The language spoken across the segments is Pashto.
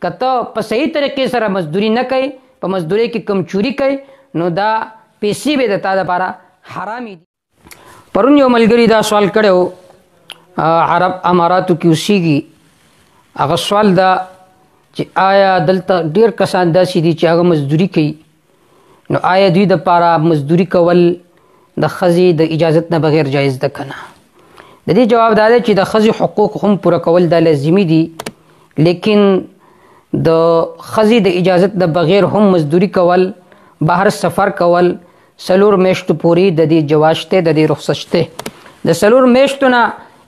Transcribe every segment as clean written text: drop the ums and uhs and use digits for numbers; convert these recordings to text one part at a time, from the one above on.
کته په صحیح طریقې سره مزدوري نه کوي، په مزدوري کې کم چوری کوي، نو دا پیسې به د تا لپاره حرامي دي. پرون یو ملګري دا سوال کړو، عرب اماراتو کې اوسېږي، هغه سوال دا چې آیا دلته ډېر کسان داسې دي چې هغه مزدوري کوي، نو آیا دوی دپاره مزدوري کول د ښځې د اجازت نه بغیر جایز ده که نه؟ د دې جواب دا دی چې د ښځې حقوق هم پوره کول دا لازمي دي، لیکن د ښځې د اجازت د بغیر هم مزدوري کول، بهر سفر کول 4 میاشتو پورې د دې جواز شته، د دې رخصت شته. د 4 میاشتو نه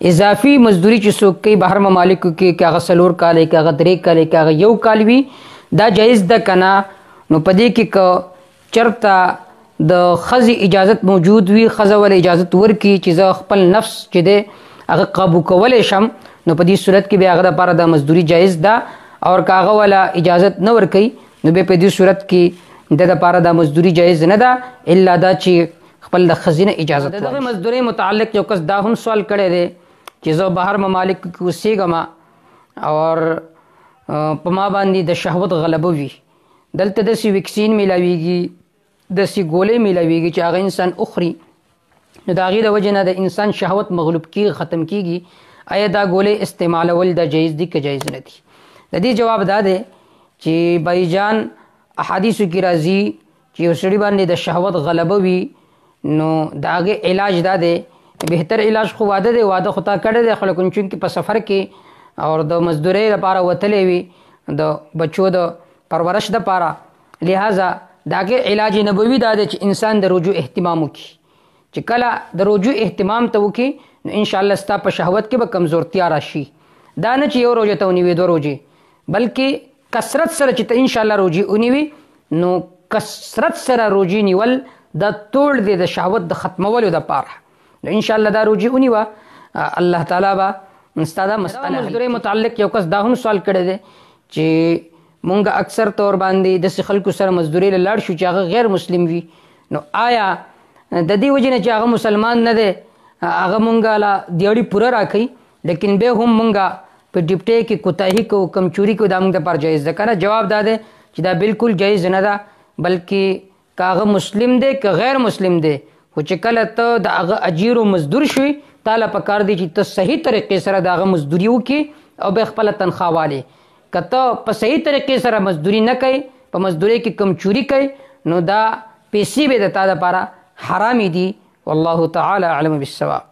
اضافي مزدوري چې څوک کوي بهر ممالکو کې، که هغه 4 کاله که هغه 3 کاله که هغه 1 کال وي، دا جایز ده که نه؟ نو په دې کې که چېرته د ښځې اجازت موجود وي، ښځه ول اجازت ورکړي چې زه خپل نفس چې دی هغه قابو کولی شم، نو په دې صورت کې بیا هغه دپاره د مزدوري جایز ده. او که هغه وله اجازت نه ورکوي نو بیا په دې صورت کې د دپاره د مزدوري جایز نه ده، الا دا چې خپل د ښځې نه اجازت واخلي. دغه مزدورۍ متعلق یو کس دا هم سوال کړی دی چې زه بهر ممالکو کې اوسېږم او په ما باندې د شهوت غلبه وي، دلته داسې ویکسین میلاویږي، داسې ګولۍ میلاویږي چې هغه انسان اخري، نو د هغې د وجې نه د انسان شهوت مغلوب کېږي، ختم کېږي. آیا دا ګولۍ استعمالول دا جایز دي که جایز نه دي؟ د دې جواب دا دی چې بایجان احادیثو کې راځي چې یو سړي باندې د شهوت غلبه وي، نو د هغې علاج دا دی، بهتر علاج خو واده دی، واده خو تا کړی دی، خو لیکن چونکې په سفر کې او د مزدورۍ لپاره وتلی وي د بچو د پرورش دپاره، لہذا د هغې علاج نبوي دا دی چې انسان د رجوع اهتمام وکړي، چې کله د رجوع اهتمام ته وکړي نو انشاءالله ستا په شهوت کې به کمزورتیا راشي. دا نه چې یو روژه ته ونیوي 2 روژې، بلکې کثرت سره چې ته انشاءالله روژې ونیوي، نو کثرت سره روژې نیول دا ټول دی د شهوت د ختمولو دپاره. نو انشاءالله دا روژې ونیوه، الله تعالی به ستا دا مسئله مزدورۍ متعلق یو کس دا هم سوال کړی دی چې مونږ اکثر طور باندې داسې خلکو سره مزدورۍ له لاړ شو چې هغه غیر مسلم وي، نو آیا د دې وجې نه چې هغه مسلمان نه دی هغه مونږ له دیاړي پوره راکوي، لیکن بیا هم مونږ په ډیپټۍ کې کوتاهي کوو، کمچوري کوو، دا موږ دپاره جایز ده که نه؟ جواب دا دی چې دا بالکل جایز نه ده، بلکې که هغه مسلم دی که غیر مسلم دی، خو چې کله ته د هغه اجیر و مزدور شوي، تا له پکار دی چې ته صحیح طریقې سره د هغه مزدوري وکړي او بیا خپله تنخواه والې. که ته په صحیح طریقې سره مزدوري نه کوي، په مزدورۍ کې کمچوري کوي، نو دا پیسې به د تا دپاره حرامې دي. والله تعالی اعلم بالصواب.